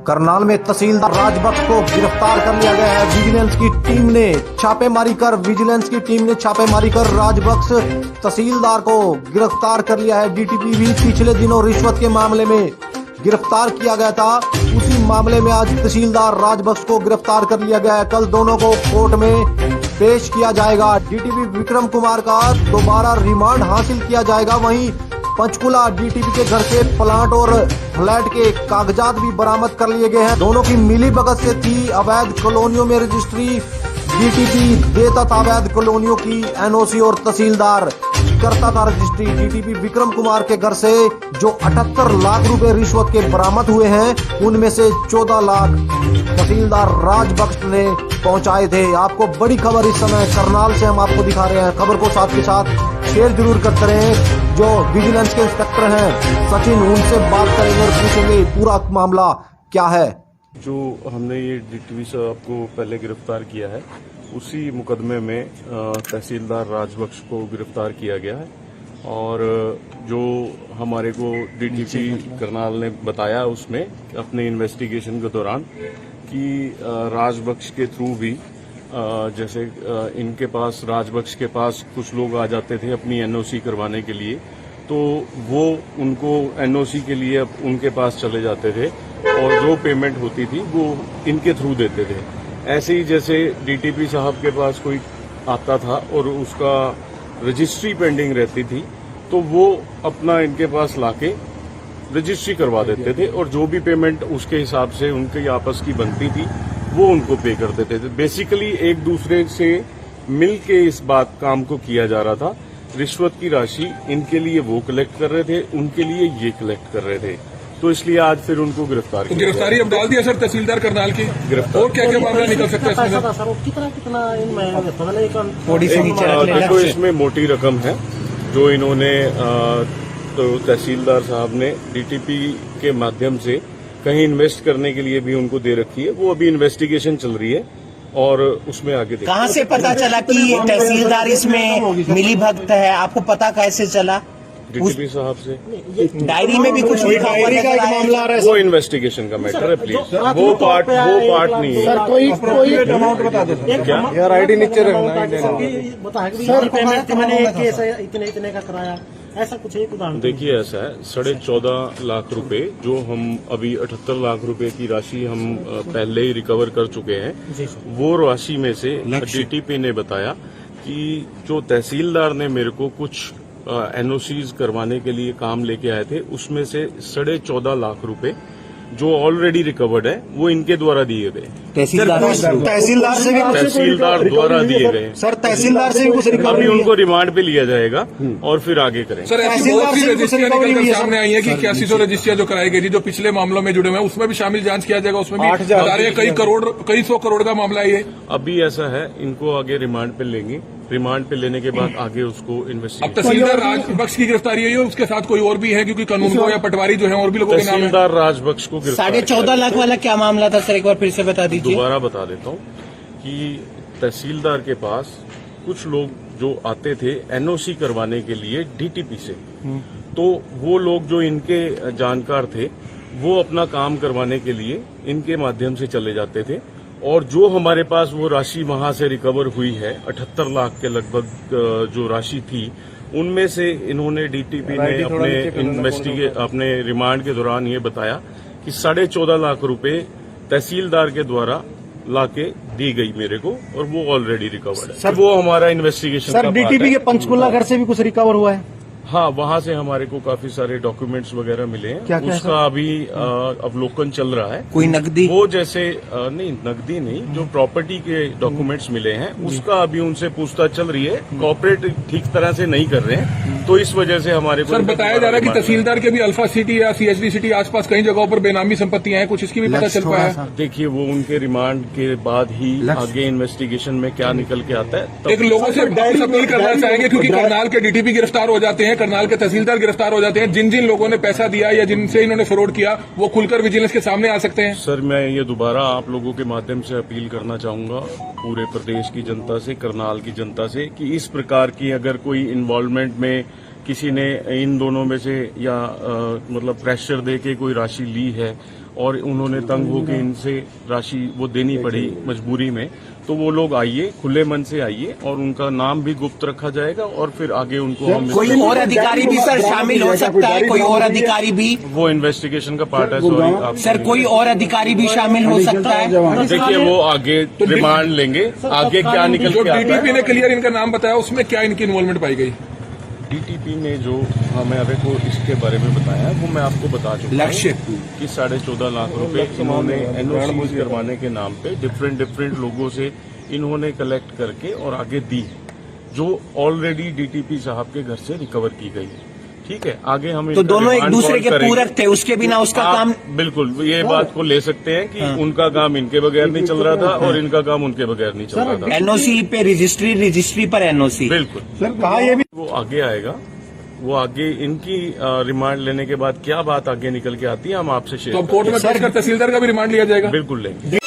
करनाल में तहसीलदार राजबख्श को गिरफ्तार कर लिया गया है। विजिलेंस की टीम ने छापेमारी कर राजबख्श तहसीलदार को गिरफ्तार कर लिया है। डीटीपी भी पिछले दिनों रिश्वत के मामले में गिरफ्तार किया गया था। उसी मामले में आज तहसीलदार राजबख्श को गिरफ्तार कर लिया गया है। कल दोनों को कोर्ट में पेश किया जाएगा। डीटीपी विक्रम कुमार का दोबारा रिमांड हासिल किया जाएगा। वहीं पंचकुला डीटीपी के घर से प्लाट और फ्लैट के कागजात भी बरामद कर लिए गए हैं। दोनों की मिलीभगत से थी। अवैध कॉलोनियों में रजिस्ट्री डीटीपी देता था, अवैध कॉलोनियों की एनओसी और तहसीलदार करता था रजिस्ट्री। डीटीपी विक्रम कुमार के घर से जो 78 लाख रुपए रिश्वत के बरामद हुए हैं, उनमें से 14 लाख तहसीलदार राजबख्श ने पहुंचाए थे। आपको बड़ी खबर इस समय करनाल से हम आपको दिखा रहे हैं। खबर को साथ के साथ शेयर जरूर करते रहें। जो विजिलेंस के इंस्पेक्टर हैं सचिन, उनसे बात करेंगे और पूछेंगे पूरा मामला क्या है। जो हमने ये डीटीपी साहब को पहले गिरफ्तार किया है, उसी मुकदमे में तहसीलदार राजबख्श को गिरफ्तार किया गया है। और जो हमारे को डीटीपी करनाल ने बताया उसमें अपने इन्वेस्टिगेशन के दौरान कि राजबख्श के थ्रू भी जैसे इनके पास राजबख्श के पास कुछ लोग आ जाते थे अपनी एनओसी करवाने के लिए, तो वो उनको एनओसी के लिए उनके पास चले जाते थे और जो पेमेंट होती थी वो इनके थ्रू देते थे। ऐसे ही जैसे डीटीपी साहब के पास कोई आता था और उसका रजिस्ट्री पेंडिंग रहती थी, तो वो अपना इनके पास लाके रजिस्ट्री करवा देते थे और जो भी पेमेंट उसके हिसाब से उनकी आपस की बनती थी वो उनको पे कर देते थे। बेसिकली एक दूसरे से मिल के इस काम को किया जा रहा था। रिश्वत की राशि इनके लिए वो कलेक्ट कर रहे थे, उनके लिए ये कलेक्ट कर रहे थे। तो इसलिए आज फिर उनको गिरफ्तार किया। गिरफ्तारी अब डाल दिया सर तहसीलदार करनाल की गिरफ्तार। और क्या क्या मामला निकल सकता है इसमें? देखो, इसमें मोटी रकम है जो इन्होंने तो तहसीलदार साहब ने डीटीपी के माध्यम से कहीं इन्वेस्ट करने के लिए भी उनको दे रखी है। वो अभी इन्वेस्टिगेशन चल रही है और उसमें आगे कहाँ से पता चला कि तहसीलदार इसमें मिलीभगत है? आपको पता कैसे चला? डीटीपी साहब से डायरी में भी कुछ लिखा हुआ डायरी का एक मामला आ रहा है। वो इन्वेस्टिगेशन का मैटर है, प्लीज वो पार्ट नहीं है। सर कोई अमाउंट बता दे क्या यार, आईडी नीचे रखना सर पेमेंट मैंने इतने का कराया, ऐसा कुछ एक उदाहरण। देखिए, ऐसा है 14.5 लाख रुपए जो हम अभी 78 लाख रुपए की राशि हम पहले ही रिकवर कर चुके हैं। वो राशि में से डीटीपी ने बताया कि जो तहसीलदार ने मेरे को कुछ एनओसीज करवाने के लिए काम लेके आए थे, उसमें से 14.5 लाख रुपए जो ऑलरेडी रिकवर्ड है वो इनके द्वारा दिए गए। तहसीलदार द्वारा दिए गए। सर तहसीलदार से भी कुछ अभी उनको रिमांड पे लिया जाएगा और फिर आगे करेंगे। सर ऐसी बहुत सी रजिस्ट्रियां निकलकर सामने आई है कि 8100 रजिस्ट्रियां जो कराई गई थी, जो पिछले मामलों में जुड़े हुए हैं, उसमें भी शामिल जांच किया जाएगा। उसमें भी बता रहे हैं कई सौ करोड़ का मामला है ये। अभी ऐसा है, इनको आगे रिमांड पे लेंगे। रिमांड पे लेने के बाद आगे उसको इन्वेस्टिगेशन। अब तहसीलदार राजबख्श की गिरफ्तारी हुई है, उसके साथ कोई और भी है? क्योंकि कानून को या पटवारी जो है और भी लोगों के नाम है। तहसीलदार राजबख्श को 14.5 लाख वाला क्या मामला था सर? एक बार फिर से बता दीजिए। दोबारा बता देता हूँ कि तहसीलदार के पास कुछ लोग जो आते थे एनओसी करवाने के लिए डीटीपी से, तो वो लोग जो इनके जानकार थे वो अपना काम करवाने के लिए इनके माध्यम से चले जाते थे। और जो हमारे पास वो राशि वहां से रिकवर हुई है 78 लाख के लगभग जो राशि थी, उनमें से इन्होंने डीटीपी ने अपने रिमांड के दौरान ये बताया कि 14.5 लाख रुपए तहसीलदार के द्वारा लाके दी गई मेरे को और वो ऑलरेडी रिकवर्ड है। सर वो हमारा इन्वेस्टिगेशन सर डीटीपी के पंचकुला घर से भी कुछ रिकवर हुआ है? हाँ, वहाँ से हमारे को काफी सारे डॉक्यूमेंट्स वगैरह मिले हैं। क्या उसका अभी अवलोकन चल रहा है। कोई नकदी? वो जैसे नहीं, नकदी नहीं, जो प्रॉपर्टी के डॉक्यूमेंट्स मिले हैं उसका अभी उनसे पूछताछ चल रही है। कॉर्पोरेट ठीक तरह से नहीं कर रहे हैं, तो इस वजह से हमारे को सर बताया जा रहा है कि तहसीलदार के भी अल्फा सिटी या सीएचडी सिटी आसपास कई जगहों पर बेनामी संपत्तियां हैं, कुछ इसकी भी पता चल पाया है? देखिए, वो उनके रिमांड के बाद ही आगे इन्वेस्टिगेशन में क्या निकल के आता है। लेकिन लोगों से अपील करना चाहेंगे, क्योंकि करनाल के डीटीपी गिरफ्तार हो जाते हैं, करनाल के तहसीलदार गिरफ्तार हो जाते हैं, जिन जिन लोगों ने पैसा दिया या जिनसे इन्होंने फ्रॉड किया वो खुलकर विजिलेंस के सामने आ सकते हैं। सर मैं ये दोबारा आप लोगों के माध्यम से अपील करना चाहूंगा पूरे प्रदेश की जनता से, करनाल की जनता से, कि इस प्रकार की अगर कोई इन्वॉल्वमेंट में किसी ने इन दोनों में से या मतलब प्रेशर दे के कोई राशि ली है और उन्होंने तंग होकर इनसे राशि वो देनी पड़ी मजबूरी में, तो वो लोग आइए, खुले मन से आइए और उनका नाम भी गुप्त रखा जाएगा और फिर आगे उनको हम कोई और अधिकारी भी सर शामिल हो सकता है? कोई और अधिकारी भी? वो इन्वेस्टिगेशन का पार्ट है। सॉरी आप सर कोई और अधिकारी भी शामिल हो सकता है? देखिए वो आगे रिमांड लेंगे, आगे क्या निकल जो के आता डीटीपी है। ने क्लियर इनका नाम बताया उसमें क्या इनकी इन्वॉल्वमेंट पाई गई? डीटीपी ने जो हमें को इसके बारे में बताया वो मैं आपको बता चुका हूं लक्ष्य कि 14.5 लाख रुपए इन्होंने एनओसी करवाने के नाम पे डिफरेंट लोगों से इन्होंने कलेक्ट करके और आगे दी, जो ऑलरेडी डीटीपी साहब के घर से रिकवर की गई है। ठीक है, आगे हम तो इनका दोनों एक रिमांड दूसरे कॉल के करेंगे। पूरक थे, उसके बिना उसका आप काम? बिल्कुल ये बात को ले सकते हैं कि उनका काम इनके बगैर नहीं चल रहा था और इनका काम उनके बगैर नहीं चल रहा था। एनओसी पे रजिस्ट्री पर एनओसी। बिल्कुल सर, कहा ये भी वो आगे आएगा, वो आगे इनकी रिमांड लेने के बाद क्या बात आगे निकल के आती है हम आपसे तो शेयर अब कोर्ट में पेश कर तहसीलदार का भी रिमांड लिया जाएगा? बिल्कुल लेंगे।